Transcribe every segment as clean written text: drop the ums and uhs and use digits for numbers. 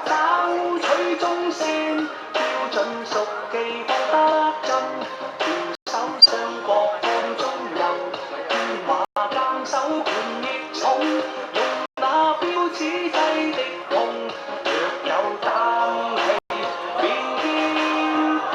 找取眾生。先，標準熟記放得真，調手雙國放中游，天馬監手權亦重，用那標誌制敵紅，若有膽氣便見光。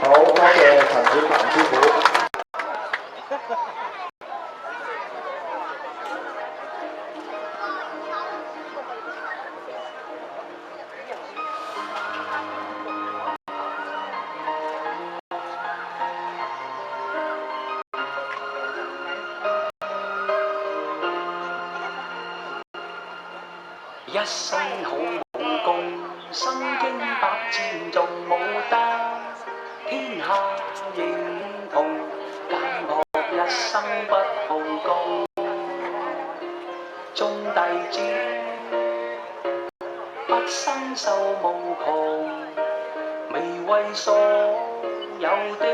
好，多謝陳小凡師傅。一身好武功，身經百戰仲冇得天下認同，簡樸一生不好高，眾弟子不生受無窮，未為所有的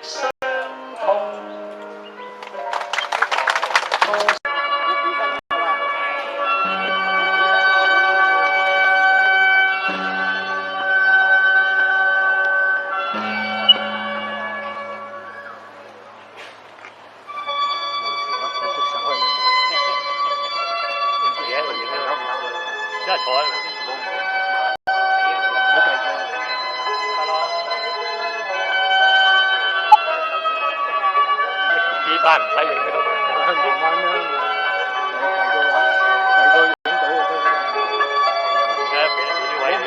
傷痛。班唔使影嘅都唔影翻啦，第個影到就得啦。俾啲位冇。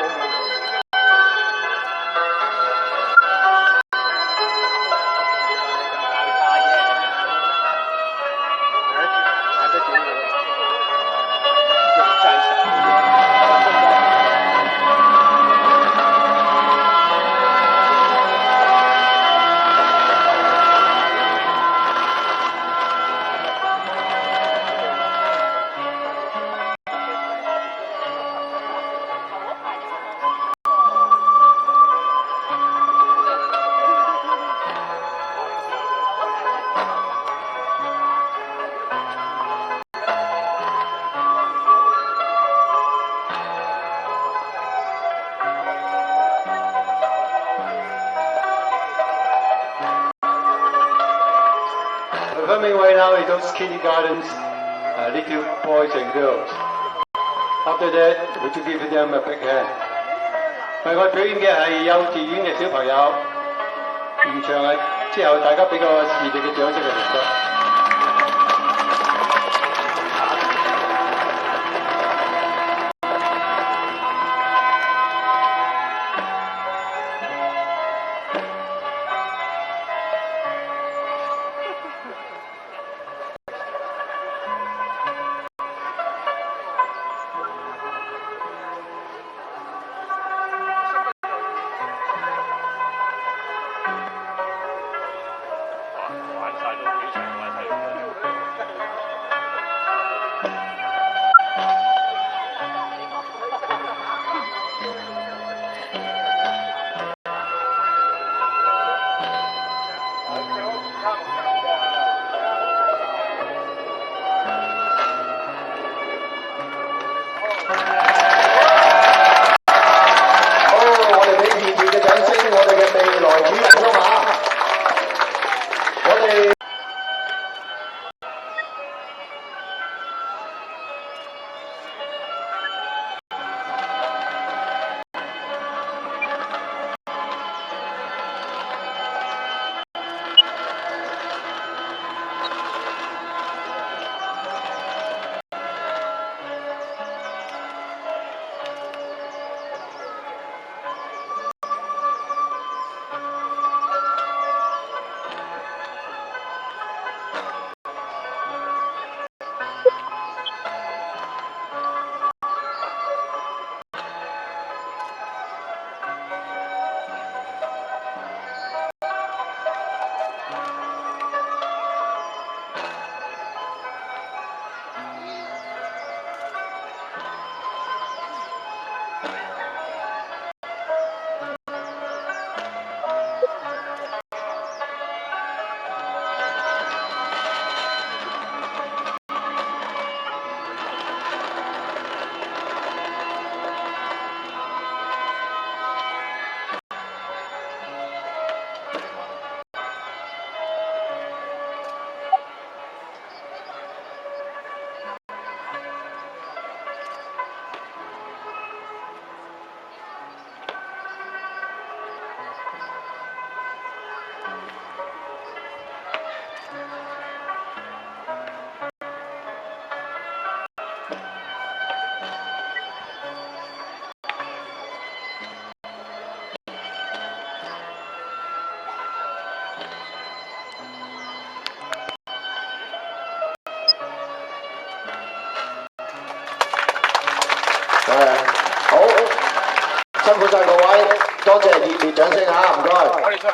睇得點喎？用晒神。Coming right now is those kindergartens, little boys and girls. After that, we to give them a big hand. 我表演嘅係幼稚園嘅小朋友，現場係之後大家俾個熱烈嘅掌聲嘅唔該。好，辛苦晒各位，多謝熱烈掌聲嚇，唔該。我哋出嚟，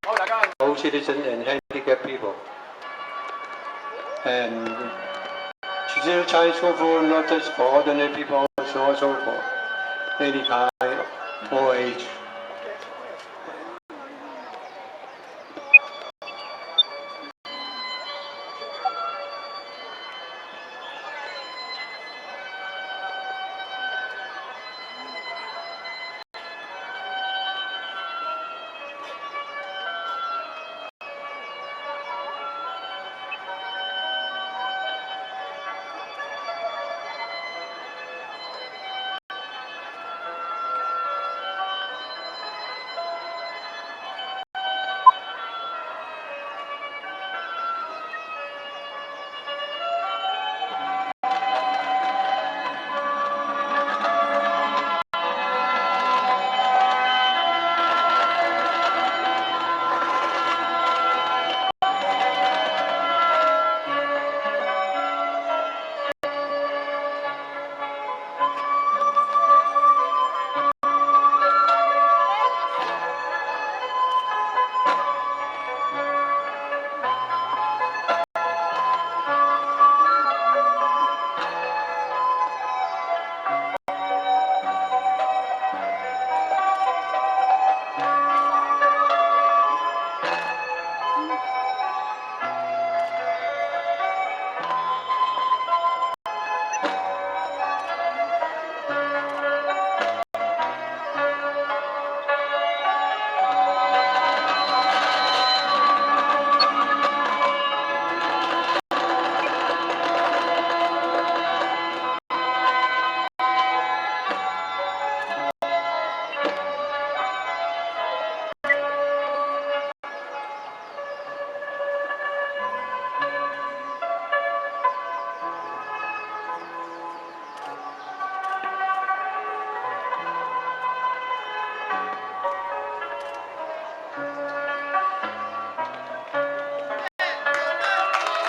好大家。All citizens and handicapped people. And digital Chinese school for not just for ordinary people, but also for any kind, all age.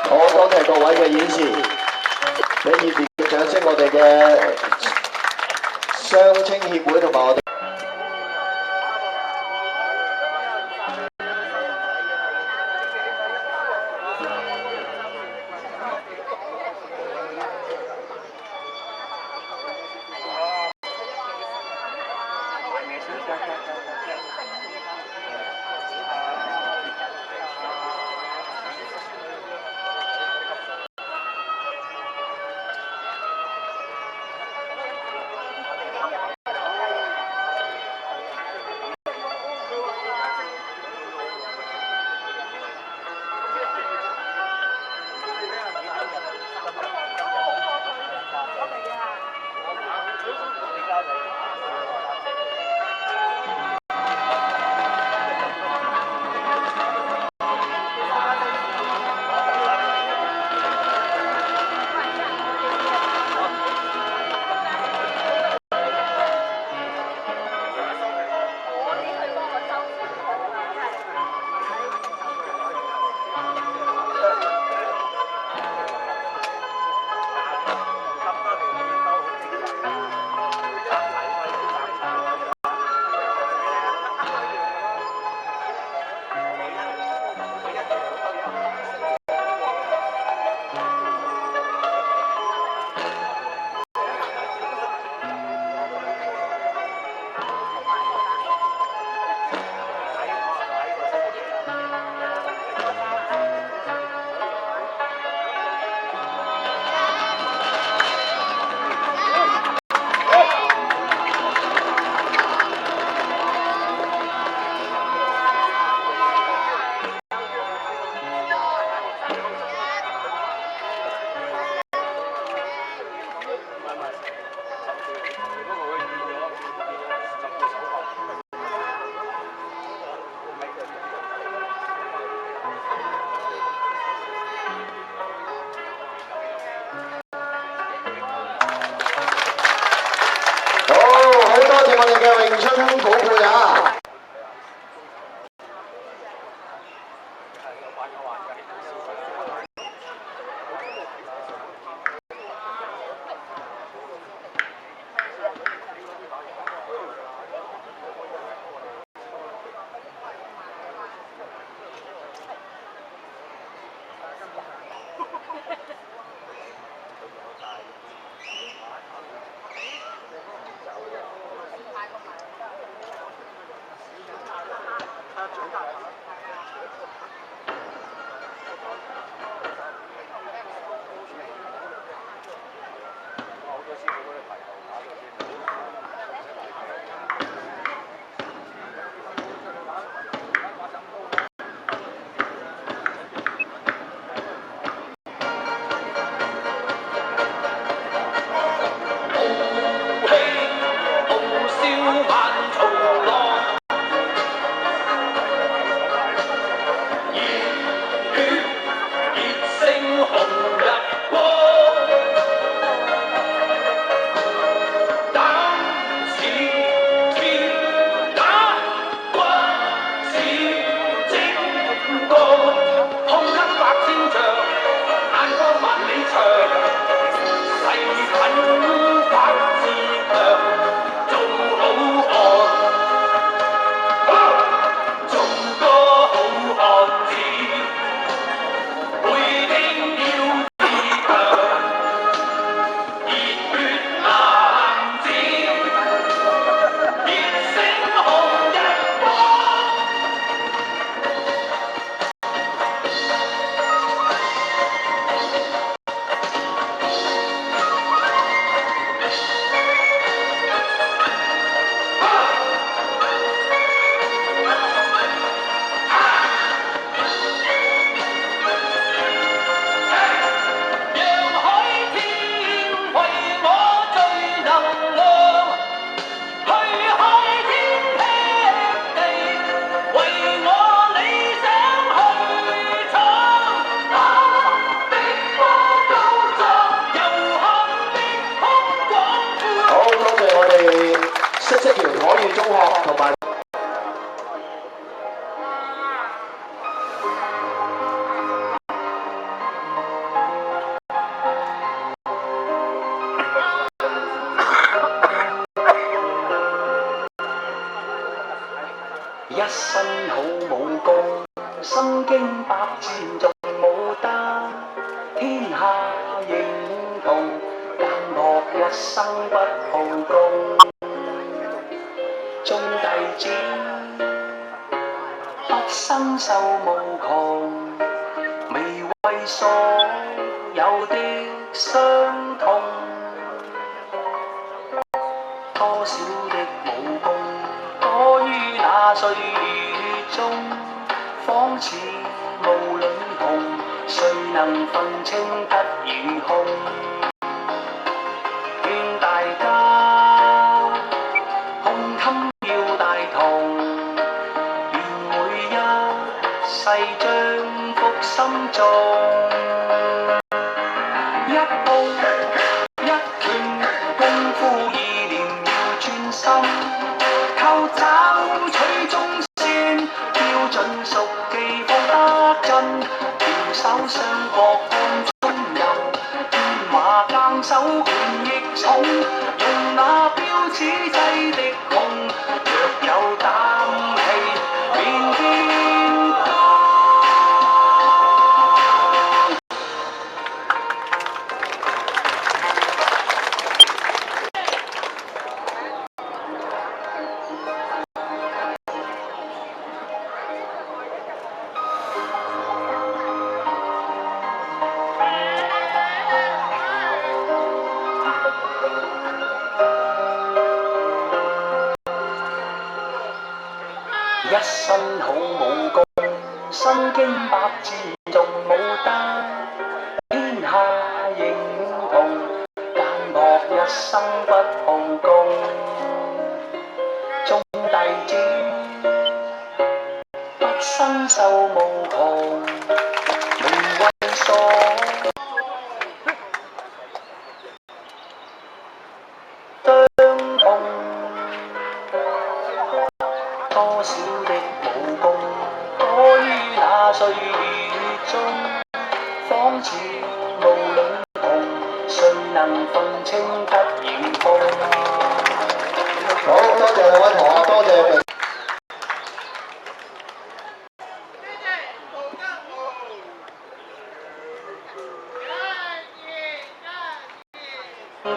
好，多謝各位嘅演示，俾熱烈嘅掌聲，我哋嘅雙青協會同埋我哋。我哋嘅詠春寶貝啊！紅日光。膽似鐵，打骨似精鋼，胸襟百千丈，眼光萬里長，細品法自強，做好漢。做個好漢子，背經要自強，熱血男子，熱星紅日光。讓海天為我聚能量，去開天闢地，為我理想去闖。的波高壯，遊行的空廣闊。好，多謝我哋嗇色橋可遇中學同埋。一身好武功，身經百戰仲冇得天下認同，間學一生不好功。眾弟子不生受無窮，未為所有的傷痛，多少的武功多於那歲月中，仿似無論紅，誰能分清吉與凶？勸大家胸襟要大同，願每一世將福心中。一步一拳功夫意念要專心，靠找取中線，標準熟記放得真，調手雙國看中游，天馬更手權亦重，用那標誌制敵紅，若有膽氣便見光。一身好武功，身經百戰仲冇得天下認同，間學一生不好功。眾弟子不身受無窮，未為所傷痛，多少的武功多於那歲月中，仿似無論紅，誰能分清吉與凶？好，多謝兩位同學，多謝。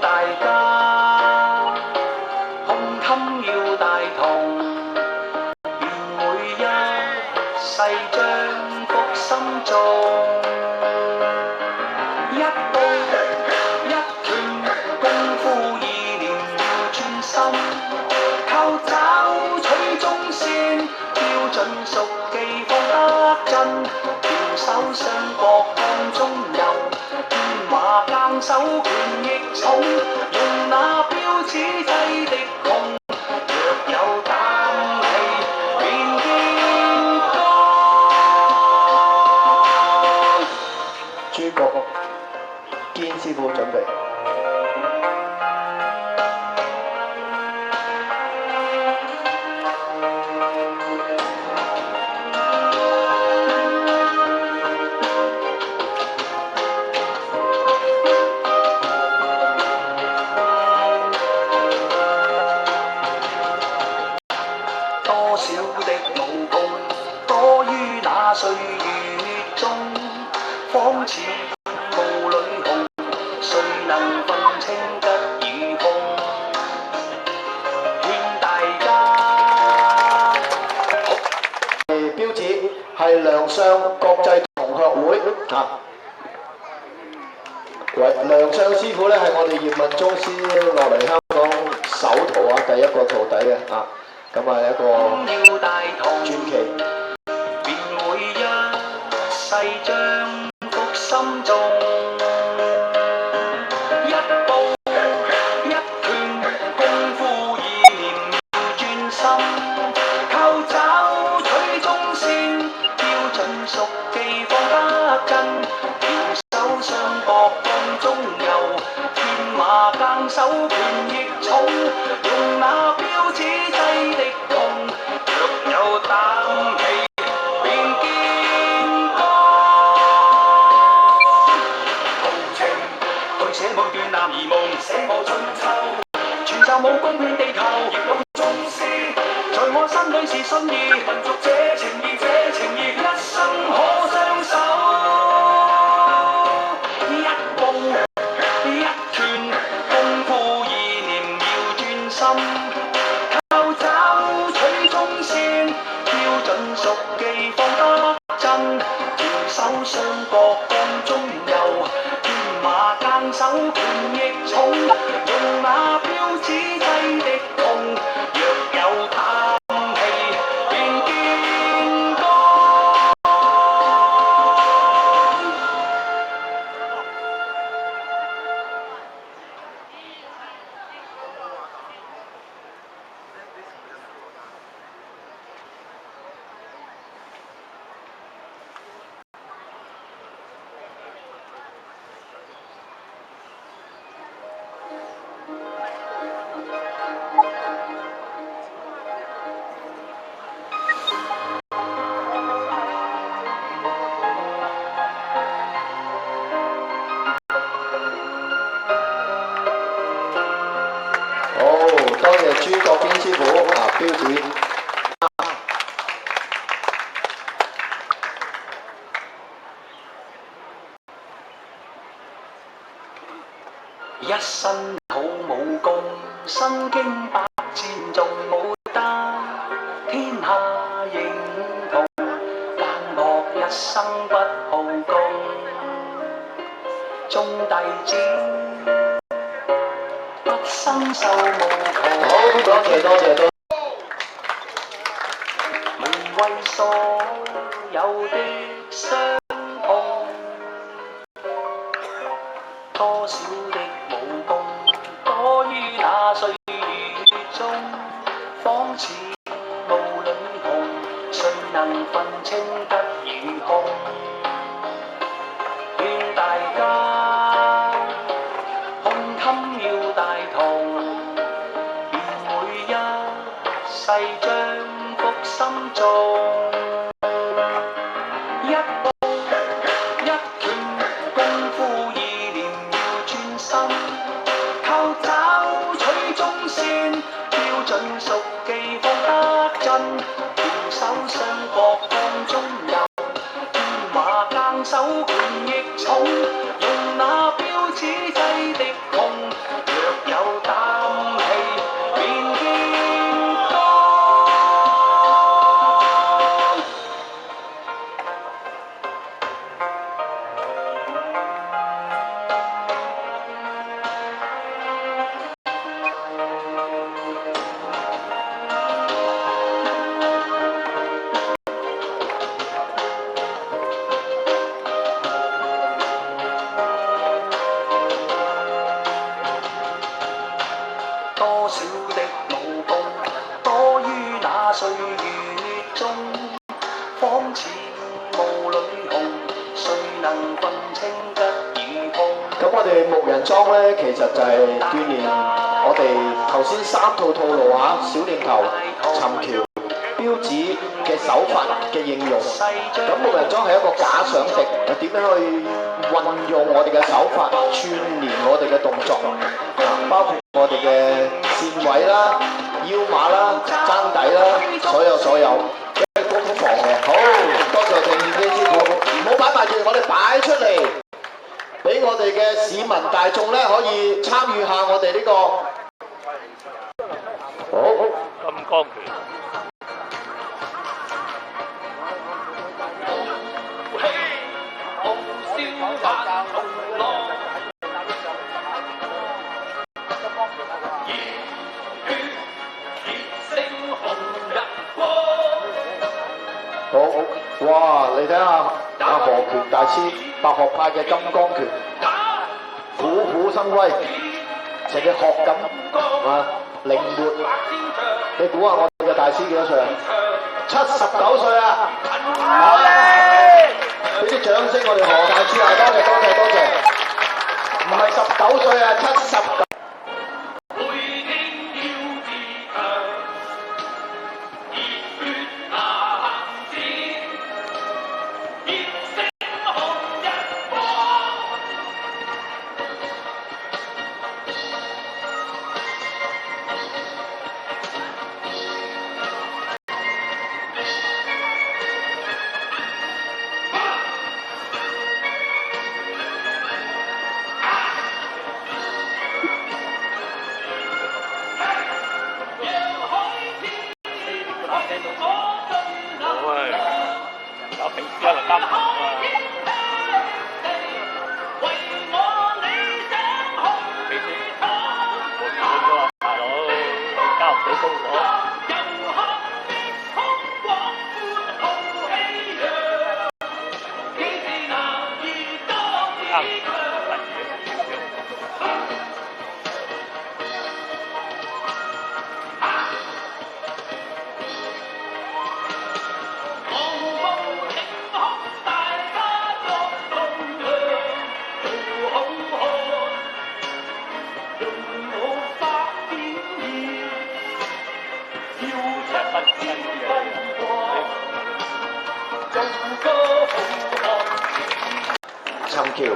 大家胸襟要大同，願每一世將福心中。一步一拳功夫意念要專心，靠找取中線，標準熟記放得真，調手雙國看中游，天馬更手權亦重，用那標誌制敵紅，若有膽氣便見光。諸國師傅準備。多少的勞工，多於那歲月中，仿似霧裏紅，誰能分清吉與凶？勸大家標誌係良相國際同學會啊。良相師傅咧係我哋葉問宗師落嚟香港首徒啊，第一個徒弟嘅啊。咁啊一個要大同，傳奇。便會一世將福心中，一步一拳功夫意念要專心，靠找取中線，標準熟記放得真，翹手相搏放中游，天馬更手權亦重，用那標誌制敵痛，若有膽氣便見光。豪情對寫每段男兒夢，寫我春秋，傳授武功遍地球，亦有宗師，在我心裏是信義，民族這情義，這情義一生可相守。一步一拳功夫意念要專心，靠找取中線，標準熟記放得真，翹手相搏放中游，天馬更手權亦重，用那標誌制敵痛，若有膽氣便見光。多謝朱國堅師傅啊，標誌。一身好武功，身經百戰仲冇得天下認同，奸惡一生不好功，眾弟子不生受無窮。好，多謝多謝多謝。無謂所有的傷痛，多少的武功，多於那歲月中，仿似霧裏紅，誰能分清吉與凶？勸大家胸襟要大同，便會一世將福心中。一步一拳功夫意念要專心，靠找取中線，標準熟記放得真，翹手相搏放中游，天馬更手權亦重，用那標誌制敵痛，若有膽氣便見光。多少的勞工，多於那歲月中，仿似霧裏紅，誰能分清吉與凶？咁我哋木人樁咧，其實就係鍛鍊我哋頭先3套套路嚇，小念頭、尋橋、標指嘅手法嘅應用。咁木人樁係一個假想敵，點樣去運用我哋嘅手法串連我哋嘅動作啊，包括我哋嘅線位啦、腰馬啦、爭底啦，所有。高幅防嘅，好多謝鄭燕基師傅，唔好擺埋住，我哋擺出嚟，俾我哋嘅市民大眾咧可以參與下我哋呢個好金剛拳。好，哇！你睇下阿何拳大師白學派嘅金剛拳，虎虎生威，成隻鶴咁啊，靈活。你估下我哋嘅大師幾多歲啊？79歲啊！俾啲掌聲我哋何大師啊！多謝，唔係19歲啊，79。尋橋。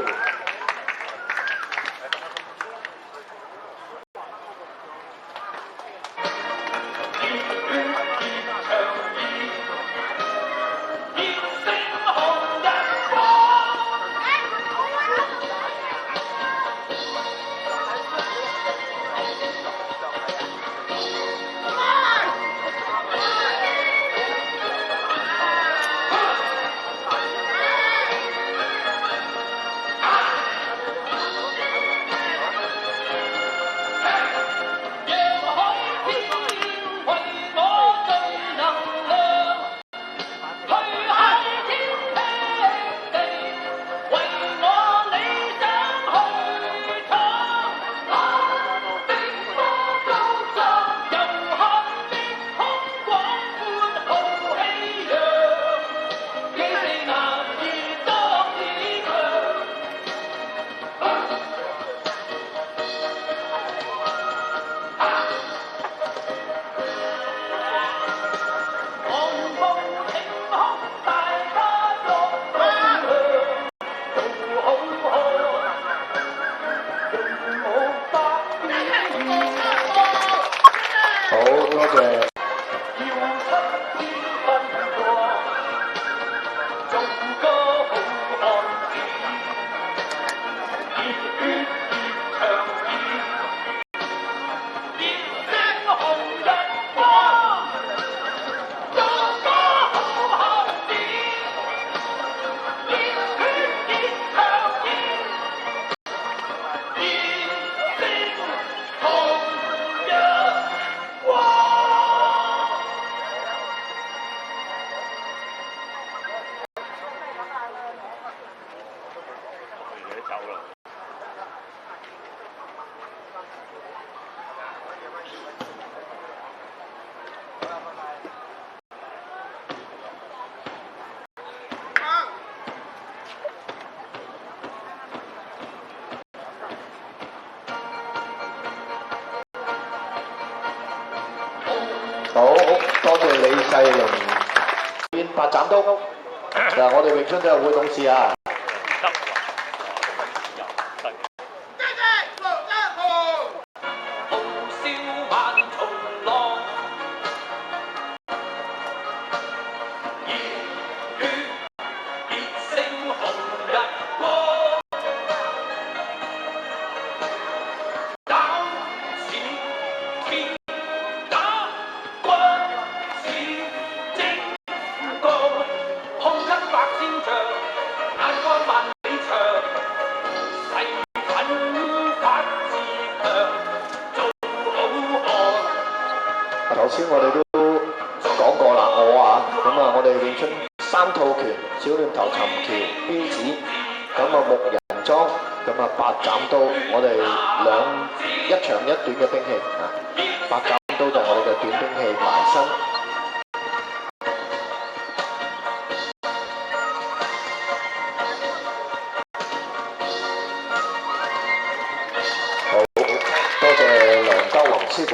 李世榮變八斬刀。嗱，我哋詠春都有會董事啊。頭先我哋都講過啦，我哋詠春三套拳，小念頭、尋橋、標指，木人樁，八斬刀，我哋一長一短嘅兵器啊，八斬刀就係我哋嘅短兵器埋身。好，多謝梁德宏師傅。